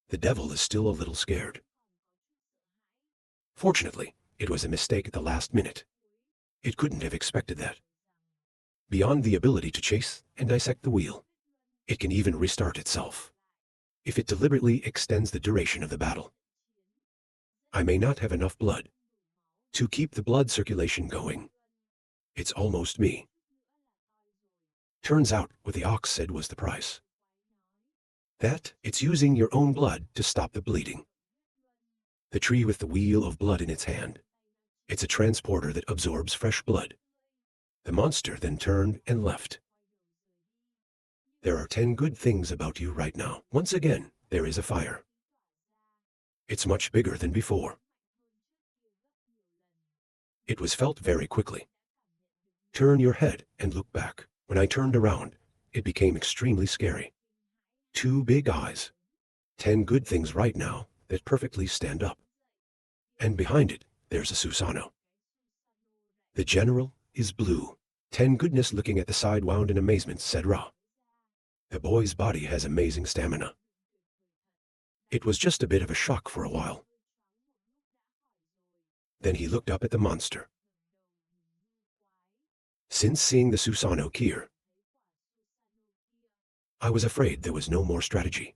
The devil is still a little scared. Fortunately, it was a mistake at the last minute. It couldn't have expected that. Beyond the ability to chase and dissect the wheel, it can even restart itself, if it deliberately extends the duration of the battle. I may not have enough blood to keep the blood circulation going. It's almost me. Turns out what the ox said was the price. That it's using your own blood to stop the bleeding. The tree with the wheel of blood in its hand. It's a transporter that absorbs fresh blood. The monster then turned and left. There are 10 good things about you right now. Once again, there is a fire. It's much bigger than before. It was felt very quickly. Turn your head and look back. When I turned around, it became extremely scary. 2 big eyes. 10 good things right now that perfectly stand up. And behind it, there's a Susano. The general is blue. 10 goodness looking at the side wound in amazement, said Ra. The boy's body has amazing stamina. It was just a bit of a shock for a while. Then he looked up at the monster. Since seeing the Susano here, I was afraid there was no more strategy.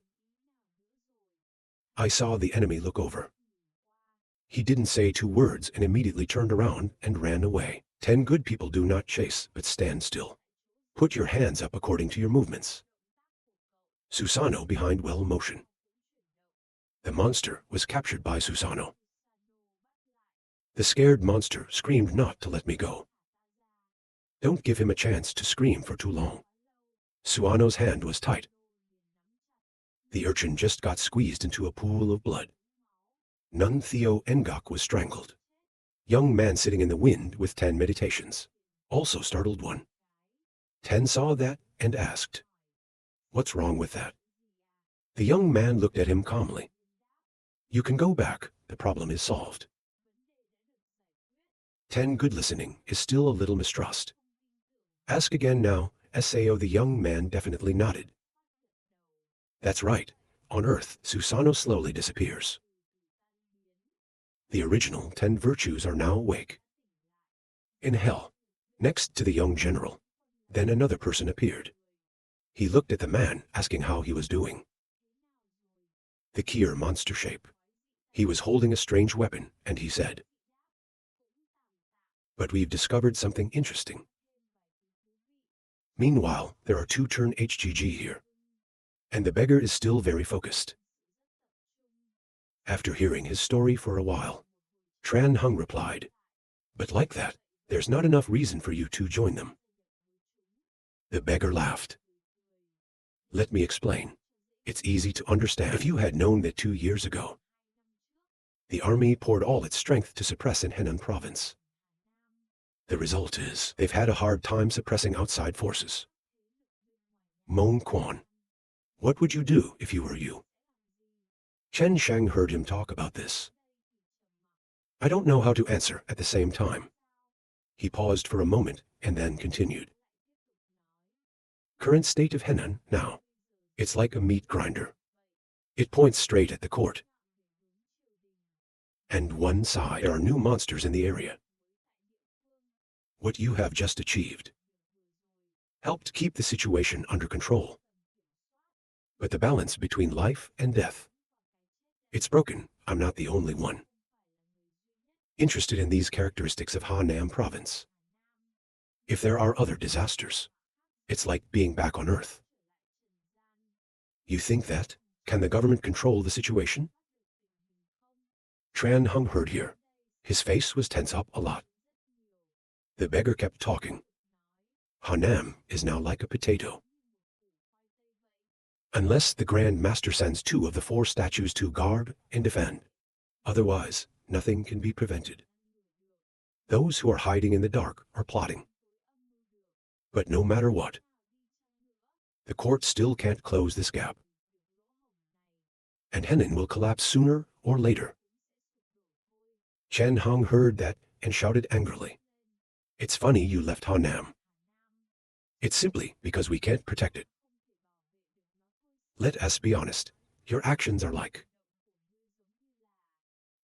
I saw the enemy look over. He didn't say 2 words and immediately turned around and ran away. 10 good people do not chase, but stand still. Put your hands up according to your movements. Susano behind well motion. The monster was captured by Susano. The scared monster screamed not to let me go. Don't give him a chance to scream for too long. Suano's hand was tight. The urchin just got squeezed into a pool of blood. Nun Theo Ngok was strangled. Young man sitting in the wind with 10 meditations. Also startled one. 10 saw that and asked, "What's wrong with that?" The young man looked at him calmly. "You can go back, the problem is solved." 10 good listening is still a little mistrust. Ask again now, Sao. The young man definitely nodded. That's right, on Earth, Susano slowly disappears. The original 10 virtues are now awake. In hell, next to the young general, then another person appeared. He looked at the man, asking how he was doing. The Kier monster shape. He was holding a strange weapon, and he said, "But we've discovered something interesting." Meanwhile, there are 2 turn HGG here. And the beggar is still very focused. After hearing his story for a while, Tran Hung replied, "But like that, there's not enough reason for you to join them." The beggar laughed. "Let me explain. It's easy to understand. If you had known that 2 years ago, the army poured all its strength to suppress in Henan province. The result is, they've had a hard time suppressing outside forces. Mon Quan, what would you do if you were you?" Chen Shang heard him talk about this. I don't know how to answer at the same time. He paused for a moment and then continued. Current state of Henan now. It's like a meat grinder. It points straight at the court. And one side, there are new monsters in the area. What you have just achieved helped keep the situation under control. But the balance between life and death, it's broken. I'm not the only one interested in these characteristics of Hanam province. If there are other disasters, it's like being back on Earth. You think that? Can the government control the situation? Tran Hung heard here. His face was tense up a lot. The beggar kept talking. Hanam is now like a potato. Unless the Grand Master sends 2 of the 4 statues to guard and defend. Otherwise, nothing can be prevented. Those who are hiding in the dark are plotting. But no matter what, the court still can't close this gap. And Henan will collapse sooner or later. Chen Hong heard that and shouted angrily. It's funny you left Hanam. It's simply because we can't protect it. Let us be honest, Your actions are like.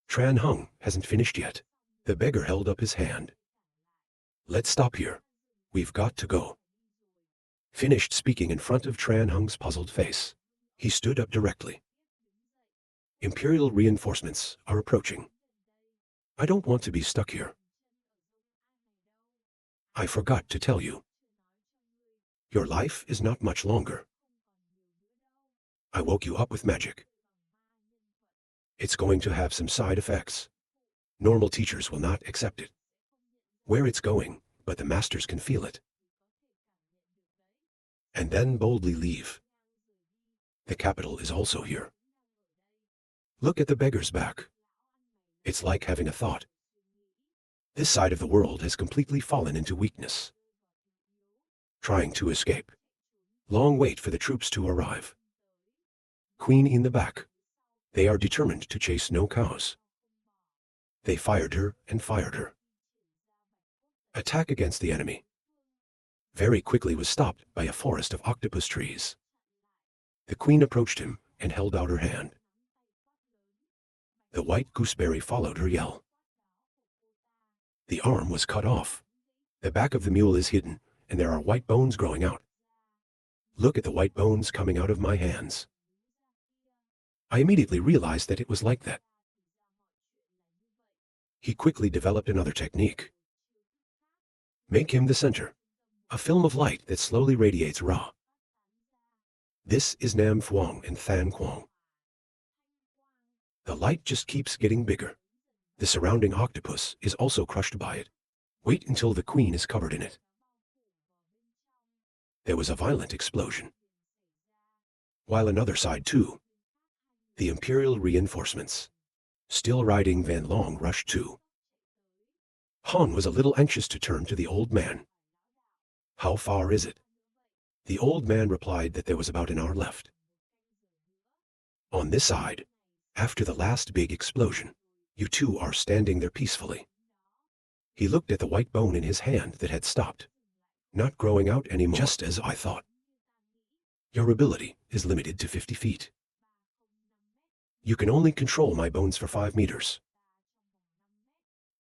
Tran Hung hasn't finished yet. The beggar held up his hand. Let's stop here. We've got to go. Finished speaking in front of Tran Hung's puzzled face. He stood up directly. Imperial reinforcements are approaching. I don't want to be stuck here. I forgot to tell you. Your life is not much longer. I woke you up with magic. It's going to have some side effects. Normal teachers will not accept it. Where it's going, but the masters can feel it. And then boldly leave. The capital is also here. Look at the beggar's back. It's like having a thought. This side of the world has completely fallen into weakness. Trying to escape. Long wait for the troops to arrive. Queen in the back. They are determined to chase no cows. They fired her and fired her. Attack against the enemy. Very quickly was stopped by a forest of octopus trees. The queen approached him and held out her hand. The white gooseberry followed her yell. The arm was cut off. The back of the mule is hidden, and there are white bones growing out. Look at the white bones coming out of my hands. I immediately realized that it was like that. He quickly developed another technique. Make him the center. A film of light that slowly radiates Ra. This is Nam Phuong and Than Quang. The light just keeps getting bigger. The surrounding octopus is also crushed by it. Wait until the queen is covered in it. There was a violent explosion. While another side too. The Imperial reinforcements. Still riding Van Long rushed too. Han was a little anxious to turn to the old man. How far is it? The old man replied that there was about an hour left. On this side, after the last big explosion, you two are standing there peacefully. He looked at the white bone in his hand that had stopped. Not growing out anymore, just as I thought. Your ability is limited to 50 feet. You can only control my bones for 5 meters.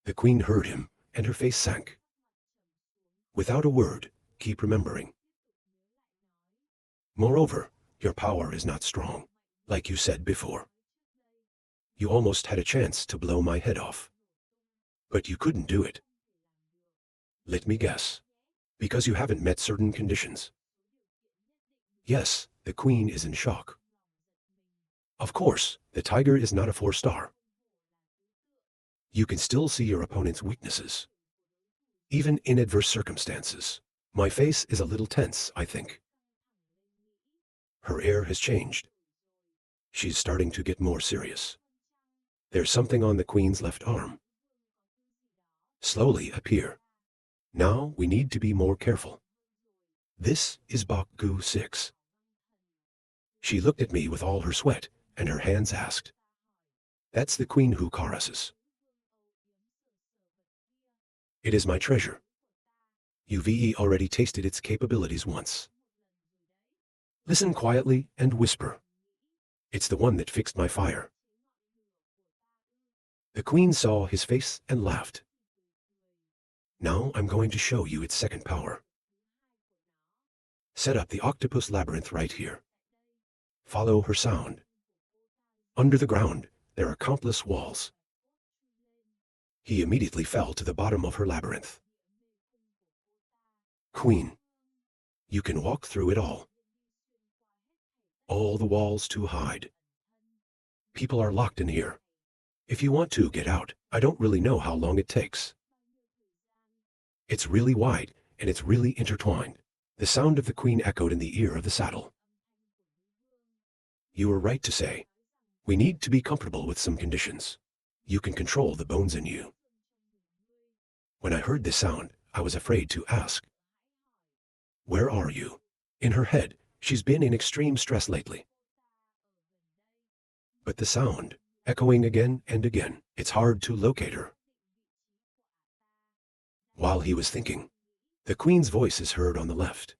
The queen heard him, and her face sank. Without a word, keep remembering. Moreover, your power is not strong, like you said before. You almost had a chance to blow my head off. But you couldn't do it. Let me guess. Because you haven't met certain conditions. Yes, the queen is in shock. Of course, the tiger is not a 4-star. You can still see your opponent's weaknesses. Even in adverse circumstances. My face is a little tense, I think. Her air has changed. She's starting to get more serious. There's something on the queen's left arm. Slowly appear. Now we need to be more careful. This is Bok Gu 6. She looked at me with all her sweat, and her hands asked. That's the queen who caresses. It is my treasure. You've already tasted its capabilities once. Listen quietly and whisper. It's the one that fixed my fire. The queen saw his face and laughed. Now I'm going to show you its second power. Set up the octopus labyrinth right here. Follow her sound. Under the ground, there are countless walls. He immediately fell to the bottom of her labyrinth. Queen, you can walk through it all. All the walls to hide. People are locked in here. If you want to get out, I don't really know how long it takes. It's really wide, and it's really intertwined. The sound of the queen echoed in the ear of the saddle. You were right to say, we need to be comfortable with some conditions. You can control the bones in you. When I heard this sound, I was afraid to ask. Where are you? In her head, she's been in extreme stress lately. But the sound, echoing again and again, it's hard to locate her. While he was thinking, the queen's voice is heard on the left.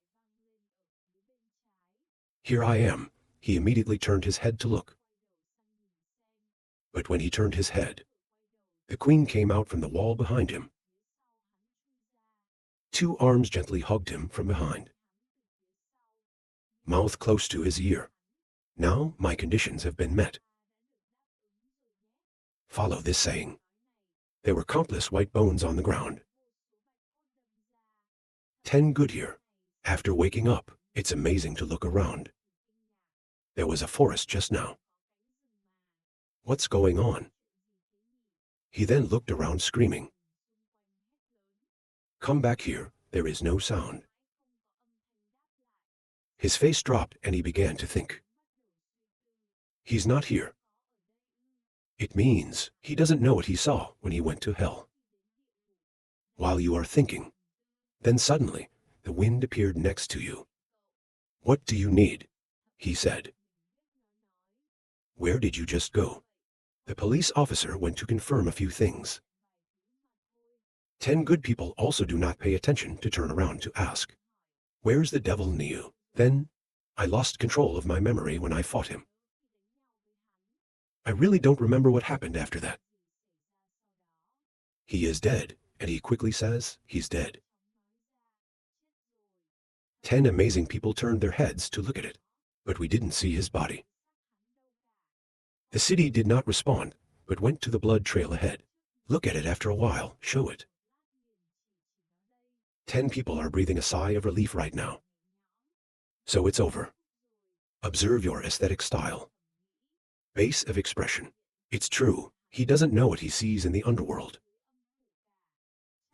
Here I am. He immediately turned his head to look. But when he turned his head, the queen came out from the wall behind him. 2 arms gently hugged him from behind, mouth close to his ear. Now my conditions have been met. Follow this saying. There were countless white bones on the ground. 10 good here. After waking up, it's amazing to look around. There was a forest just now. What's going on? He then looked around screaming. Come back here, there is no sound. His face dropped and he began to think. He's not here. It means he doesn't know what he saw when he went to hell. While you are thinking, then suddenly the wind appeared next to you. What do you need? He said. Where did you just go? The police officer went to confirm a few things. 10 good people also do not pay attention to turn around to ask. Where's the devil in you? Then, I lost control of my memory when I fought him. I really don't remember what happened after that. He is dead, and he quickly says he's dead. 10 amazing people turned their heads to look at it, but we didn't see his body. The city did not respond, but went to the blood trail ahead. Look at it after a while, show it. 10 people are breathing a sigh of relief right now. So it's over. Observe your aesthetic style. Base of expression. It's true, he doesn't know what he sees in the underworld.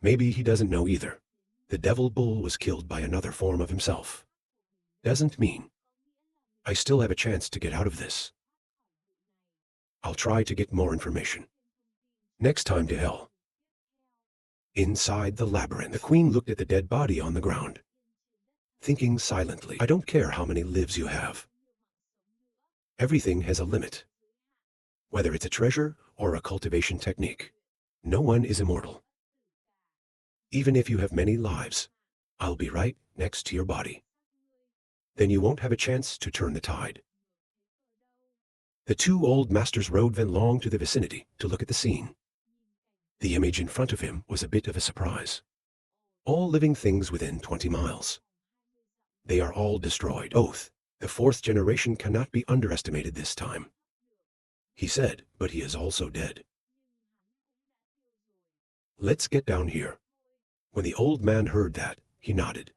Maybe he doesn't know either. The devil bull was killed by another form of himself. Doesn't mean I still have a chance to get out of this. I'll try to get more information. Next time to hell. Inside the labyrinth, the queen looked at the dead body on the ground, thinking silently. I don't care how many lives you have. Everything has a limit. Whether it's a treasure or a cultivation technique, no one is immortal. Even if you have many lives, I'll be right next to your body. Then you won't have a chance to turn the tide. The 2 old masters rode Van Long to the vicinity to look at the scene. The image in front of him was a bit of a surprise. All living things within 20 miles. They are all destroyed. Oath, the 4th generation cannot be underestimated this time. He said, but he is also dead. Let's get down here. When the old man heard that, he nodded.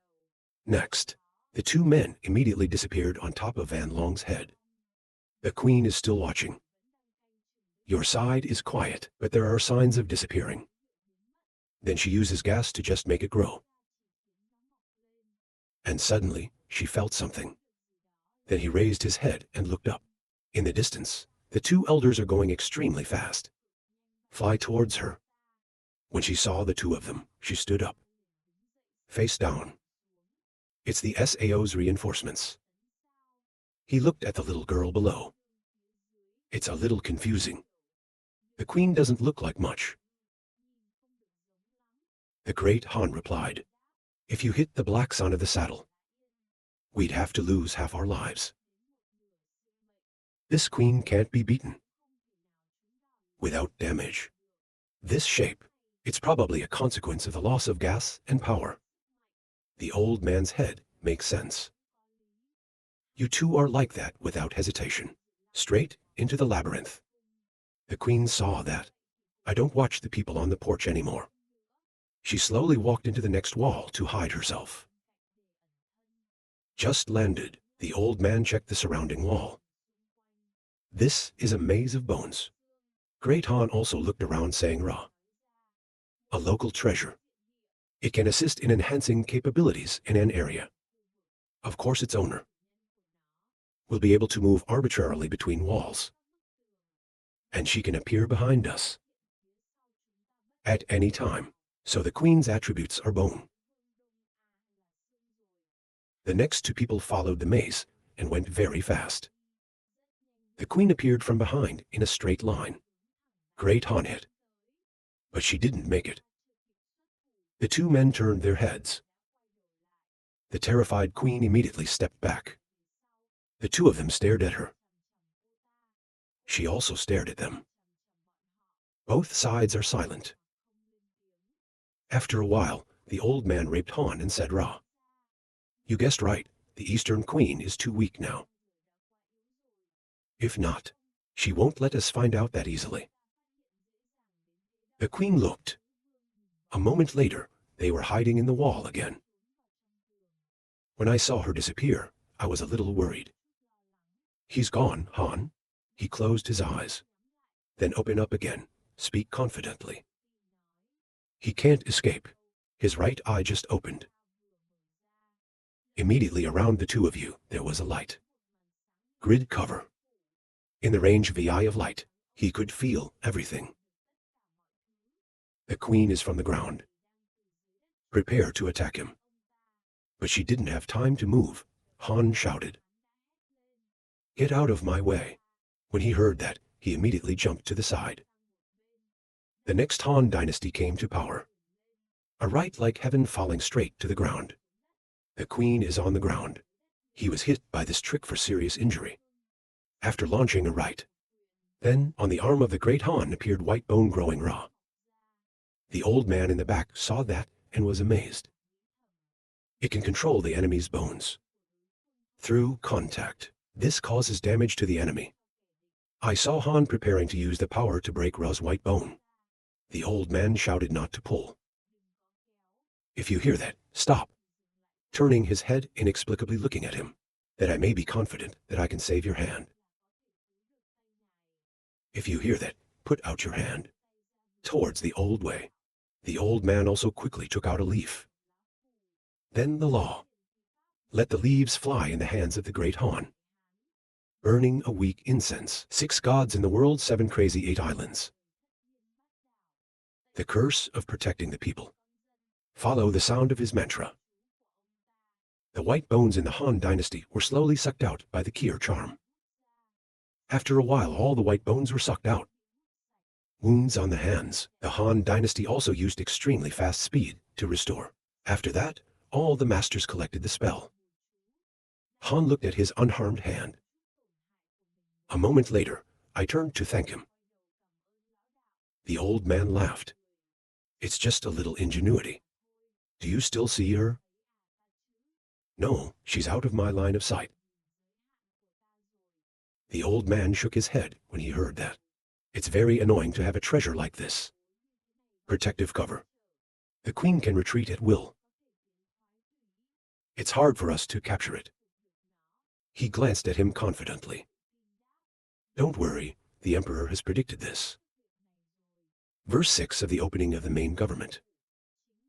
Next, the 2 men immediately disappeared on top of Van Long's head. The queen is still watching. Your side is quiet, but there are signs of disappearing. Then she uses gas to just make it grow. And suddenly, she felt something. Then he raised his head and looked up. In the distance, the 2 elders are going extremely fast. Fly towards her. When she saw the 2 of them, she stood up. Face down. It's the SAO's reinforcements. He looked at the little girl below. It's a little confusing. The queen doesn't look like much. The great Han replied, if you hit the black sun of the saddle, we'd have to lose half our lives. This queen can't be beaten without damage. This shape, it's probably a consequence of the loss of gas and power. The old man's head makes sense. You 2 are like that without hesitation. Straight into the labyrinth. The queen saw that. I don't watch the people on the porch anymore. She slowly walked into the next wall to hide herself. Just landed, the old man checked the surrounding wall. This is a maze of bones. Great Han also looked around saying Ra. A local treasure. It can assist in enhancing capabilities in an area. Of course its owner will be able to move arbitrarily between walls. And she can appear behind us at any time, so the queen's attributes are bone. The next 2 people followed the maze and went very fast. The queen appeared from behind in a straight line. Great Han hit, but she didn't make it. The 2 men turned their heads. The terrified queen immediately stepped back. The 2 of them stared at her. She also stared at them. Both sides are silent. After a while, the old man raped Han and said, "Ra, you guessed right, the Eastern Queen is too weak now. If not, she won't let us find out that easily." The Queen looked. A moment later, they were hiding in the wall again. When I saw her disappear, I was a little worried. "He's gone, Han." He closed his eyes. Then open up again. Speak confidently. "He can't escape." His right eye just opened. Immediately around the two of you, there was a light. Grid cover. In the range of the eye of light, he could feel everything. The Queen is from the ground. Prepare to attack him. But she didn't have time to move. Han shouted, "Get out of my way." When he heard that, he immediately jumped to the side. The next Han dynasty came to power. A right like heaven falling straight to the ground. The Queen is on the ground. He was hit by this trick for serious injury. After launching a right, then on the arm of the great Han appeared white bone growing raw. The old man in the back saw that and was amazed. It can control the enemy's bones. Through contact, this causes damage to the enemy. I saw Han preparing to use the power to break Ra's white bone. The old man shouted not to pull. "If you hear that, stop." Turning his head, inexplicably looking at him, "that I may be confident that I can save your hand. If you hear that, put out your hand." Towards the old way. The old man also quickly took out a leaf. Then the law. Let the leaves fly in the hands of the great Han. Burning a weak incense. 6 gods in the world, 7 crazy 8 islands. The curse of protecting the people. Follow the sound of his mantra. The white bones in the Han dynasty were slowly sucked out by the Kier charm. After a while, all the white bones were sucked out. Wounds on the hands. The Han dynasty also used extremely fast speed to restore. After that, all the masters collected the spell. Han looked at his unharmed hand. A moment later, I turned to thank him. The old man laughed. "It's just a little ingenuity. Do you still see her?" "No, she's out of my line of sight." The old man shook his head when he heard that. "It's very annoying to have a treasure like this." Protective cover. The Queen can retreat at will. It's hard for us to capture it. He glanced at him confidently. "Don't worry, the Emperor has predicted this." Verse 6 of the opening of the main government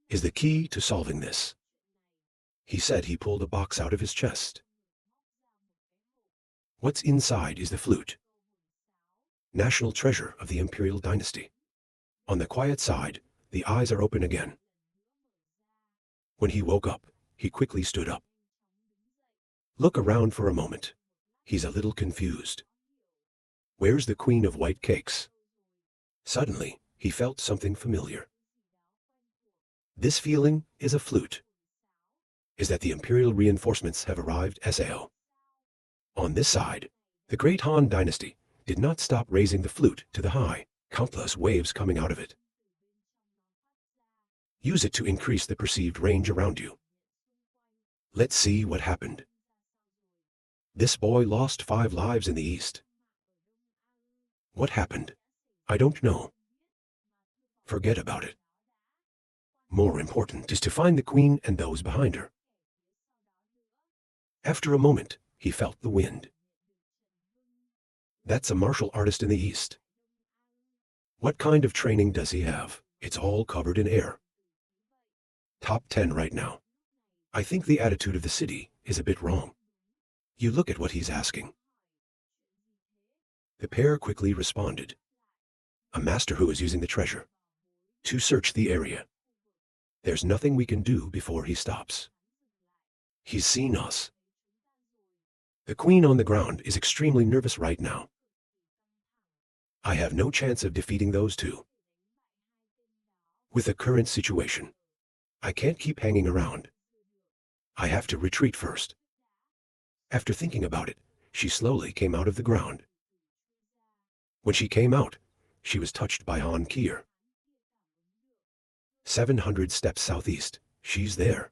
is the key to solving this. He said he pulled a box out of his chest. What's inside is the flute. National treasure of the imperial dynasty. On the quiet side, the eyes are open again. When he woke up, he quickly stood up. Look around for a moment. He's a little confused. Where's the Queen of White Cakes? Suddenly, he felt something familiar. This feeling is a flute. Is that the imperial reinforcements have arrived, Sao? On this side, the great Han dynasty did not stop raising the flute to the high, countless waves coming out of it. Use it to increase the perceived range around you. Let's see what happened. This boy lost 5 lives in the east. What happened? I don't know. Forget about it. More important is to find the Queen and those behind her. After a moment, he felt the wind. That's a martial artist in the east. What kind of training does he have? It's all covered in air. Top 10 right now. I think the attitude of the city is a bit wrong. You look at what he's asking. The pair quickly responded. A master who is using the treasure to search the area. There's nothing we can do before he stops. He's seen us. The Queen on the ground is extremely nervous right now. I have no chance of defeating those two. With the current situation, I can't keep hanging around. I have to retreat first. After thinking about it, she slowly came out of the ground. When she came out, She was touched by Han Kier. 700 steps southeast. She's there.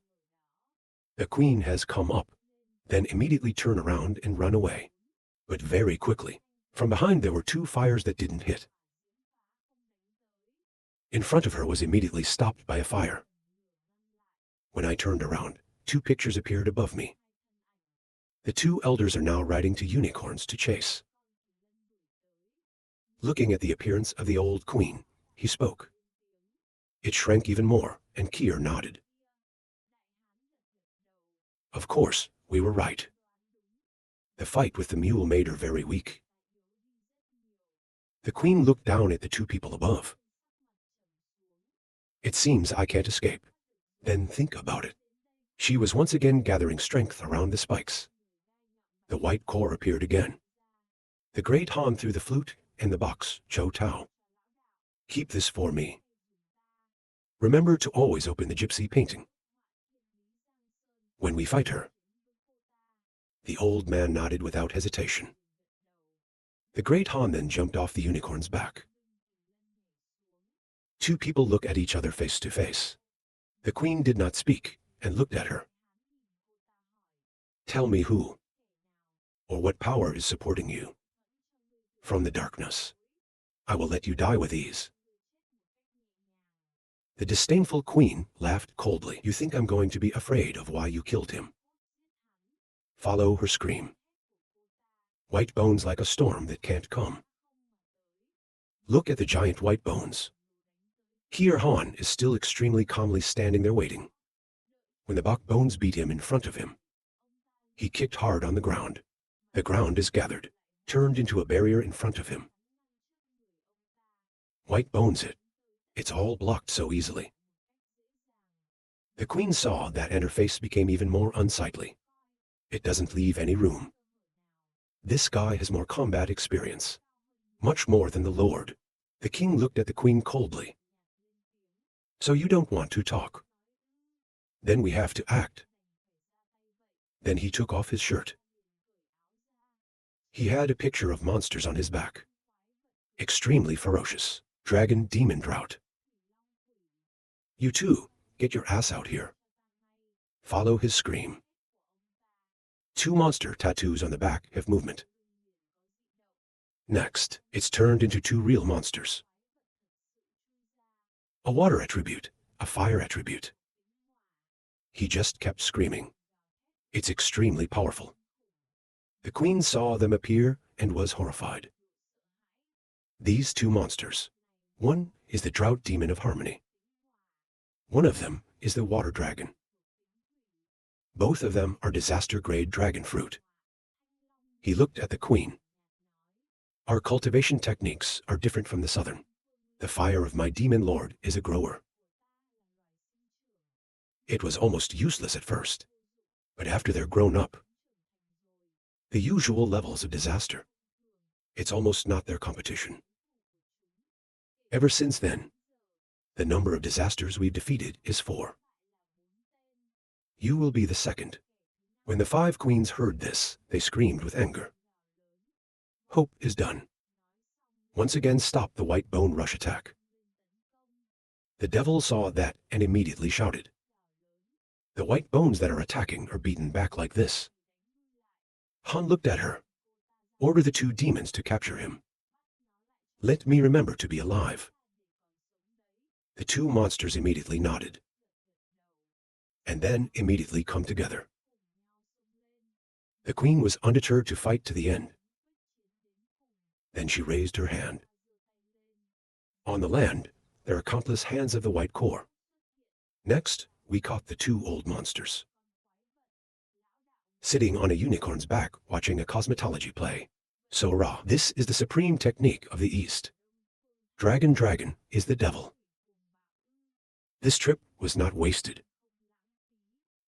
The queen has come up, then immediately turn around and run away. But very quickly. From behind there were two fires that didn't hit. In front of her was immediately stopped by a fire. When I turned around, two pictures appeared above me. The two elders are now riding to unicorns to chase. Looking at the appearance of the old queen, he spoke. It shrank even more, and Kier nodded. Of course, we were right. The fight with the mule made her very weak. The queen looked down at the two people above. It seems I can't escape. Then think about it. She was once again gathering strength around the spikes. The white core appeared again. The great Han threw the flute and the box, Cho Tao. Keep this for me. Remember to always open the gypsy painting. When we fight her. The old man nodded without hesitation. The great Han then jumped off the unicorn's back. Two people look at each other face to face. The queen did not speak and looked at her. Tell me who or what power is supporting you. From the darkness, I will let you die with ease. The disdainful queen laughed coldly. You think I'm going to be afraid of why you killed him? Follow her scream. White bones like a storm that can't come. Look at the giant white bones. Kier Han is still extremely calmly standing there waiting. When the buck bones beat him in front of him, he kicked hard on the ground. The ground is gathered, turned into a barrier in front of him. White bones it. It's all blocked so easily. The queen saw that and her face became even more unsightly. It doesn't leave any room. This guy has more combat experience. Much more than the lord. The king looked at the queen coldly. So you don't want to talk? Then we have to act. Then he took off his shirt. He had a picture of monsters on his back. Extremely ferocious. Dragon demon drought. You two, get your ass out here. Follow his scream. Two monster tattoos on the back have movement. Next, it's turned into two real monsters. A water attribute, a fire attribute. He just kept screaming. It's extremely powerful. The queen saw them appear and was horrified. These two monsters. One is the drought demon of harmony. One of them is the water dragon. Both of them are disaster-grade dragon fruit. He looked at the queen. Our cultivation techniques are different from the southern. The fire of my demon lord is a grower. It was almost useless at first, but after they're grown up, the usual levels of disaster, it's almost not their competition. Ever since then, the number of disasters we've defeated is 4. You will be the second. When the 5 queens heard this, they screamed with anger. Hope is done. Once again stop the white bone rush attack. The devil saw that and immediately shouted. The white bones that are attacking are beaten back like this. Han looked at her. Order the 2 demons to capture him. Let me remember to be alive. The 2 monsters immediately nodded. And then immediately come together. The queen was undeterred to fight to the end. Then she raised her hand. On the land, there are countless hands of the white core. Next, we caught the 2 old monsters. Sitting on a unicorn's back watching a cosmetology play. So raw. This is the supreme technique of the East. Dragon is the devil. This trip was not wasted.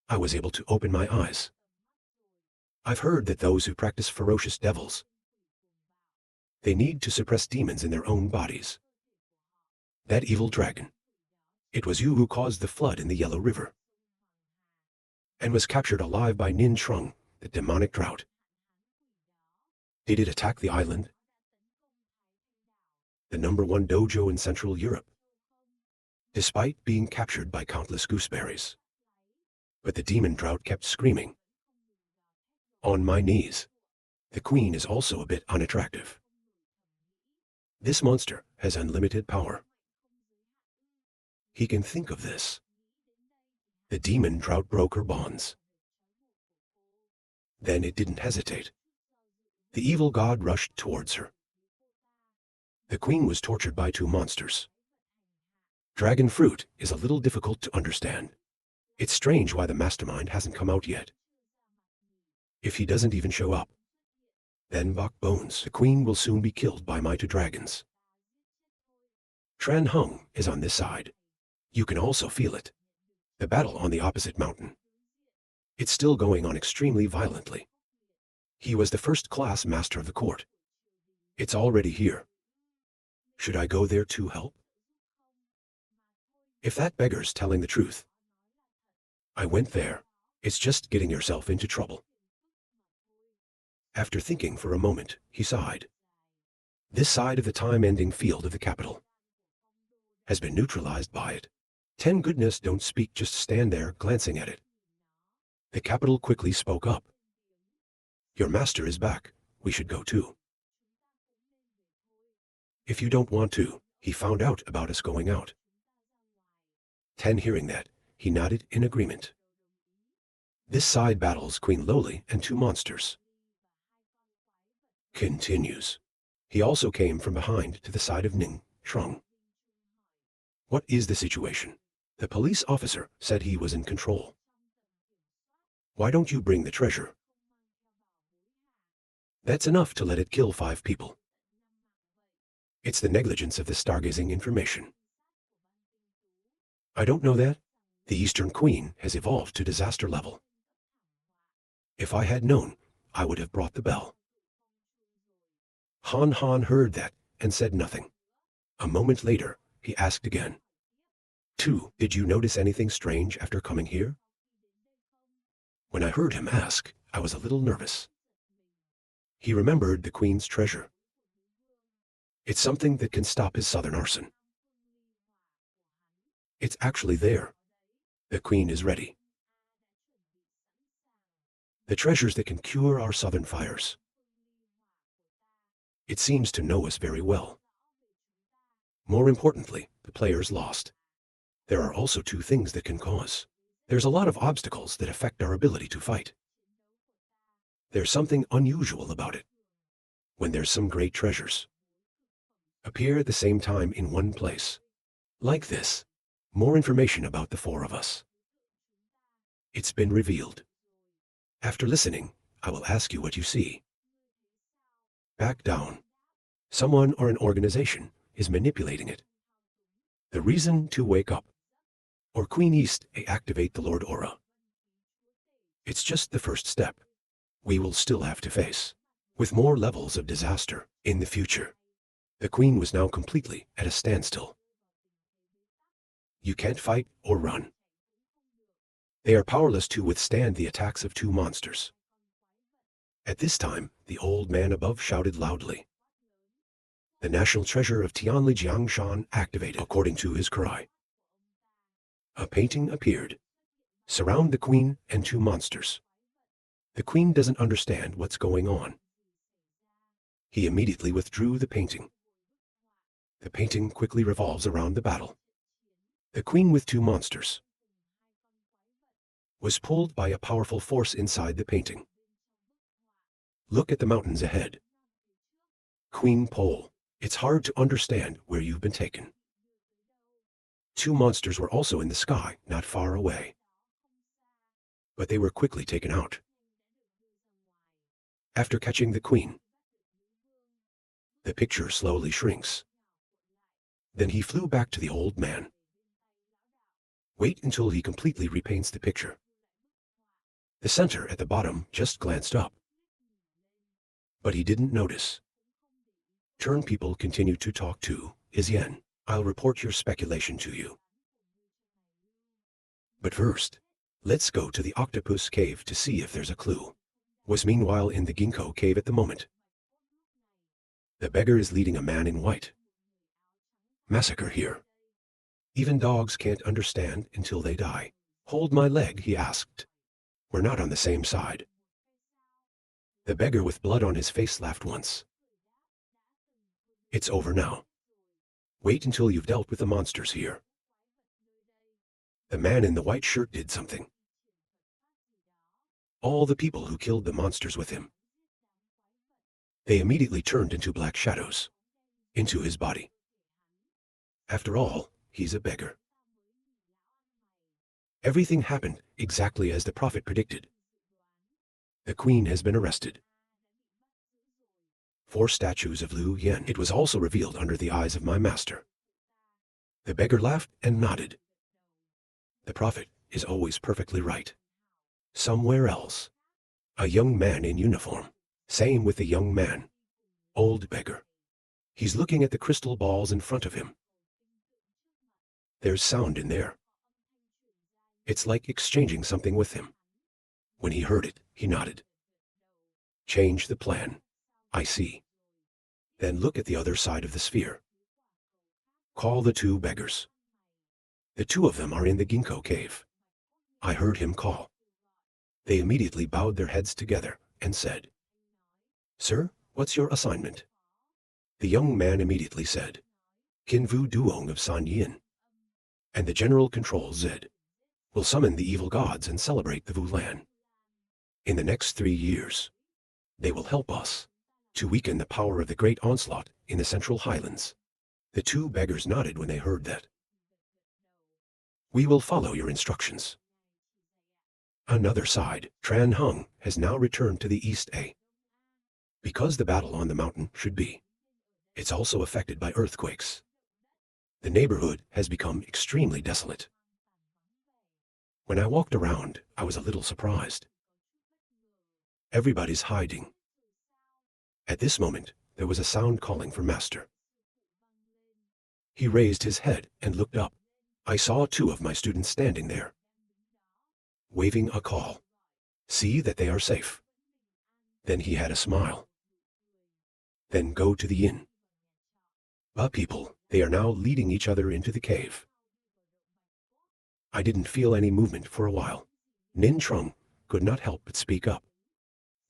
I was able to open my eyes. I've heard that those who practice ferocious devils, they need to suppress demons in their own bodies. That evil dragon, it was you who caused the flood in the Yellow River and was captured alive by Nin Shrung, the demonic drought. Did it attack the island? the #1 dojo in Central Europe, despite being captured by countless gooseberries. But the demon drought kept screaming. On my knees. The queen is also a bit unattractive. This monster has unlimited power. He can think of this. The demon drought broke her bonds. Then it didn't hesitate. The evil god rushed towards her. The queen was tortured by 2 monsters. Dragon fruit is a little difficult to understand. It's strange why the mastermind hasn't come out yet. If he doesn't even show up, then Bok Bones, the queen, will soon be killed by my 2 dragons. Tran Hung is on this side. You can also feel it. The battle on the opposite mountain. It's still going on extremely violently. He was the first-class master of the court. It's already here. Should I go there to help? If that beggar's telling the truth. I went there. It's just getting yourself into trouble. After thinking for a moment, he sighed. This side of the time-ending field of the capital has been neutralized by it. 10 goodness don't speak, just stand there glancing at it. The capital quickly spoke up. Your master is back. We should go too. If you don't want to, he found out about us going out. 10 hearing that, he nodded in agreement. This side battles Queen Loli and 2 monsters. Continues. He also came from behind to the side of Ning Trung. What is the situation? The police officer said he was in control. Why don't you bring the treasure? That's enough to let it kill 5 people. It's the negligence of the stargazing information. I don't know that. The Eastern Queen has evolved to disaster level. If I had known, I would have brought the bell. Han Han heard that and said nothing. A moment later, he asked again. 2. Did you notice anything strange after coming here? When I heard him ask, I was a little nervous. He remembered the Queen's treasure. It's something that can stop his southern arson. It's actually there. The Queen is ready. The treasures that can cure our southern fires. It seems to know us very well. More importantly, the players lost. There are also 2 things that can cause. There's a lot of obstacles that affect our ability to fight. There's something unusual about it. When there's some great treasures appear at the same time in one place. Like this. More information about the 4 of us. It's been revealed. After listening, I will ask you what you see. Back down. Someone or an organization is manipulating it. The reason to wake up. Or Queen East activate the Lord Aura. It's just the first step. We will still have to face with more levels of disaster in the future. The Queen was now completely at a standstill. You can't fight or run. They are powerless to withstand the attacks of 2 monsters. At this time, the old man above shouted loudly. The national treasure of Tianli Jiangshan activated according to his cry. A painting appeared. Surround the Queen and 2 monsters. The Queen doesn't understand what's going on. He immediately withdrew the painting. The painting quickly revolves around the battle. The Queen with 2 monsters was pulled by a powerful force inside the painting. Look at the mountains ahead. Queen Pole. It's hard to understand where you've been taken. 2 monsters were also in the sky, not far away. But they were quickly taken out. After catching the Queen, the picture slowly shrinks. Then he flew back to the old man. Wait until he completely repaints the picture. The center at the bottom just glanced up. But he didn't notice. Turn people continue to talk to is Yen. I'll report your speculation to you. But first, let's go to the octopus cave to see if there's a clue. Was meanwhile in the ginkgo cave at the moment. The beggar is leading a man in white. Massacre here. Even dogs can't understand until they die. Hold my leg, he asked. We're not on the same side. The beggar with blood on his face laughed once. It's over now. Wait until you've dealt with the monsters here. The man in the white shirt did something. All the people who killed the monsters with him. They immediately turned into black shadows. Into his body. After all, he's a beggar. Everything happened exactly as the prophet predicted. The queen has been arrested. 4 statues of Liu Yan. It was also revealed under the eyes of my master. The beggar laughed and nodded. The prophet is always perfectly right. Somewhere else. A young man in uniform. Same with the young man. Old beggar. He's looking at the crystal balls in front of him. There's sound in there. It's like exchanging something with him. When he heard it, he nodded. Change the plan. I see. Then look at the other side of the sphere. Call the 2 beggars. The 2 of them are in the ginkgo cave. I heard him call. They immediately bowed their heads together and said, Sir, what's your assignment? The young man immediately said, Kinvu Duong of San Yin. And the general control Zed will summon the evil gods and celebrate the Vulan. In the next 3 years, they will help us to weaken the power of the great onslaught in the Central Highlands. The 2 beggars nodded when they heard that. We will follow your instructions. Another side, Tran Hung, has now returned to the East A. Because the battle on the mountain should be. It's also affected by earthquakes. The neighborhood has become extremely desolate. When I walked around, I was a little surprised. Everybody's hiding. At this moment, there was a sound calling for Master. He raised his head and looked up. I saw 2 of my students standing there, waving a call. See that they are safe. Then he had a smile. Then go to the inn. People, they are now leading each other into the cave. I didn't feel any movement for a while. Nin Trung could not help but speak up.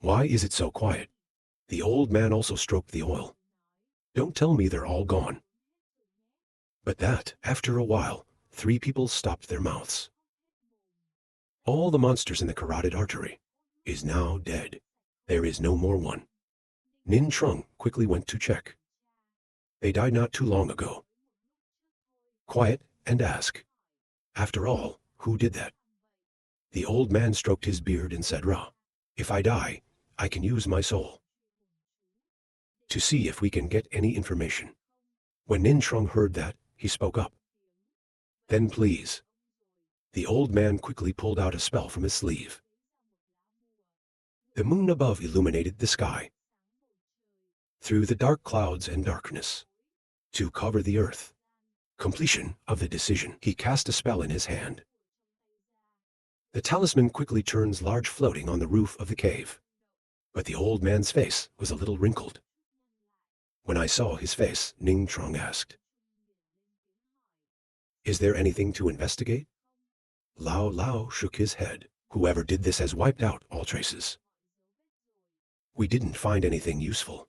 Why is it so quiet? The old man also stroked the oil. Don't tell me they're all gone. But that, after a while, 3 people stopped their mouths. All the monsters in the carotid artery is now dead. There is no more one. Nin Trung quickly went to check. They died not too long ago. Quiet and ask. After all, who did that? The old man stroked his beard and said, Ra, if I die, I can use my soul to see if we can get any information. When Nin Trung heard that, he spoke up. Then please. The old man quickly pulled out a spell from his sleeve. The moon above illuminated the sky. Through the dark clouds and darkness. To cover the earth. Completion of the decision. He cast a spell in his hand. The talisman quickly turns large floating on the roof of the cave. But the old man's face was a little wrinkled. When I saw his face, Ning Trung asked, Is there anything to investigate? Lao Lao shook his head. Whoever did this has wiped out all traces. We didn't find anything useful.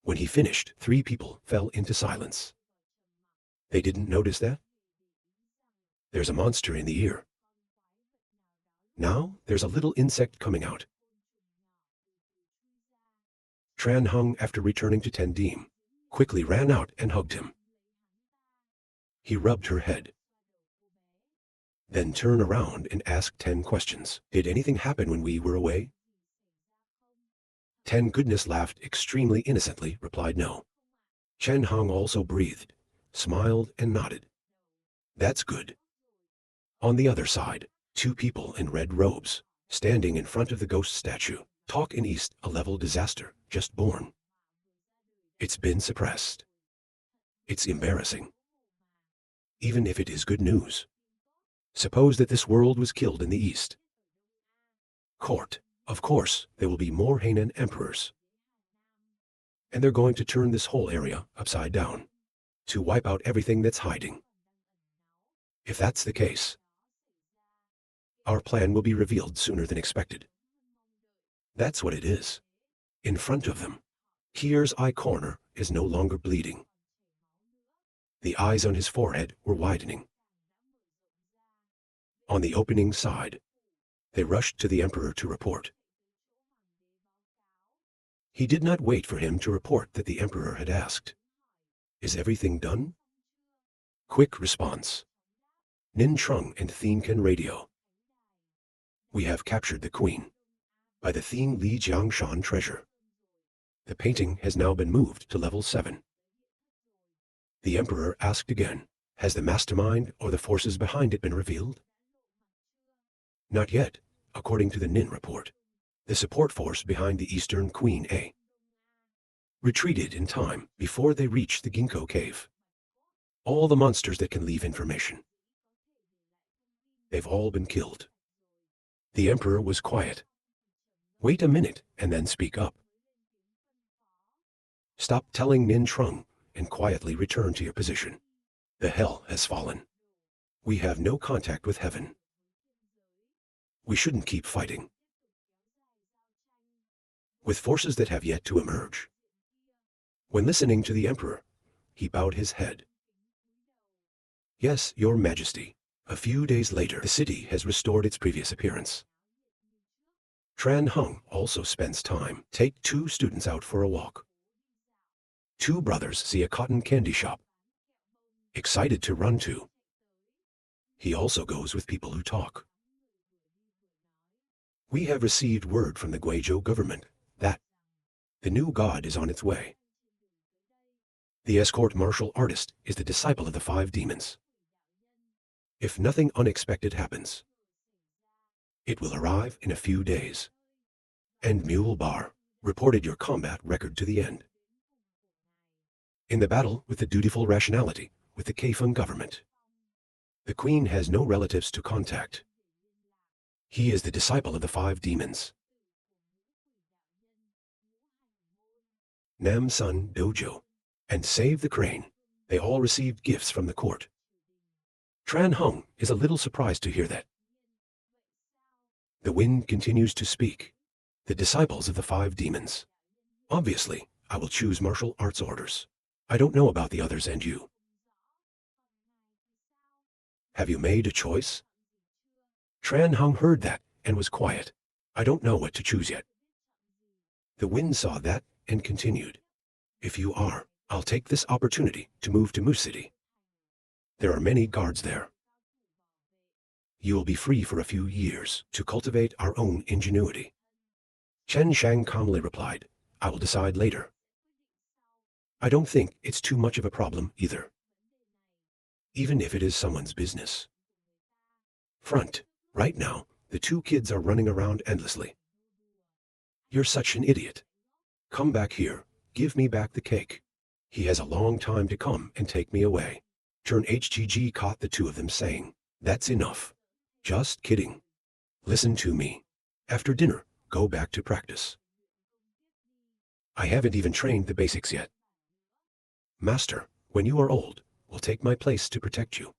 When he finished, 3 people fell into silence. They didn't notice that? There's a monster in the ear. Now there's a little insect coming out. Tran Hung, after returning to Tendim, quickly ran out and hugged him. He rubbed her head. Then turned around and asked 10 questions. Did anything happen when we were away? 10 Goodness laughed extremely innocently, replied no. Chen Hung also breathed, smiled and nodded. That's good. On the other side, 2 people in red robes, standing in front of the ghost statue. Talk in East, a level disaster, just born. It's been suppressed. It's embarrassing. Even if it is good news. Suppose that this world was killed in the East. Court. Of course, there will be more Hainan emperors. And they're going to turn this whole area upside down. To wipe out everything that's hiding. If that's the case, our plan will be revealed sooner than expected. That's what it is. In front of them, Kier's eye corner is no longer bleeding. The eyes on his forehead were widening. On the opening side, they rushed to the emperor to report. He did not wait for him to report that the emperor had asked, "Is everything done?" Quick response. Nin Trung and Thien can radio. We have captured the queen. By the Thien Li Jiangshan treasure. The painting has now been moved to level 7. The emperor asked again, has the mastermind or the forces behind it been revealed? Not yet, according to the Nin report. The support force behind the Eastern Queen A retreated in time before they reached the Ginkgo cave. All the monsters that can leave information. They've all been killed. The emperor was quiet. Wait a minute and then speak up. Stop telling Nin Trung and quietly return to your position. The hell has fallen. We have no contact with heaven. We shouldn't keep fighting with forces that have yet to emerge. When listening to the emperor, he bowed his head. Yes, your majesty. A few days later, the city has restored its previous appearance. Tran Hung also spends time. Take 2 students out for a walk. 2 brothers see a cotton candy shop. Excited to run to. He also goes with people who talk. We have received word from the Guizhou government that the new god is on its way. The escort martial artist is the disciple of the 5 demons. If nothing unexpected happens, it will arrive in a few days. And Mule Bar reported your combat record to the end. In the battle with the dutiful rationality with the Kaifeng government, the queen has no relatives to contact. He is the disciple of the 5 demons. Nam Sun Dojo and Save the Crane, they all received gifts from the court. Tran Hung is a little surprised to hear that. The wind continues to speak. The disciples of the 5 demons. Obviously, I will choose martial arts orders. I don't know about the others and you. Have you made a choice? Tran Hung heard that and was quiet. I don't know what to choose yet. The wind saw that and continued. If you are, I'll take this opportunity to move to Mu City. There are many guards there. You will be free for a few years to cultivate our own ingenuity. Chen Shang calmly replied, I will decide later. I don't think it's too much of a problem either. Even if it is someone's business. Front, right now, the 2 kids are running around endlessly. You're such an idiot. Come back here, give me back the cake. He has a long time to come and take me away. Turn HGG caught the 2 of them saying, that's enough. Just kidding. Listen to me. After dinner, go back to practice. I haven't even trained the basics yet. Master, when you are old, will take my place to protect you.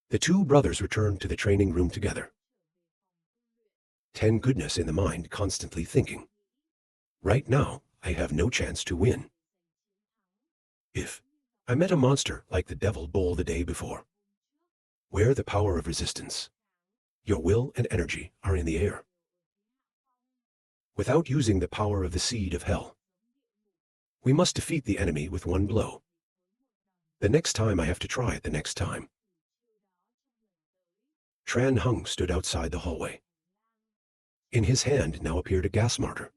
The 2 brothers returned to the training room together. 10 goodness in the mind constantly thinking. Right now, I have no chance to win. If I met a monster like the Devil Bowl the day before. Where the power of resistance. Your will and energy are in the air. Without using the power of the seed of hell. We must defeat the enemy with 1 blow. The next time I have to try it the next time. Tran Hung stood outside the hallway. In his hand now appeared a gas martyr.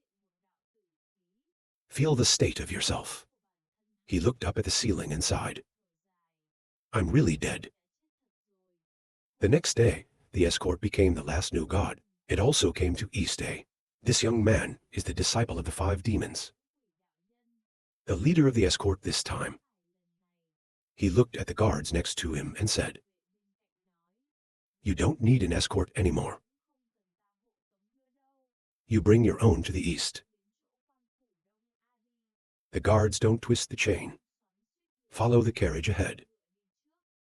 Feel the state of yourself. He looked up at the ceiling and sighed. I'm really dead. The next day, the escort became the last new god. It also came to East A. This young man is the disciple of the 5 demons. The leader of the escort this time. He looked at the guards next to him and said, you don't need an escort anymore. You bring your own to the east. The guards don't twist the chain. Follow the carriage ahead.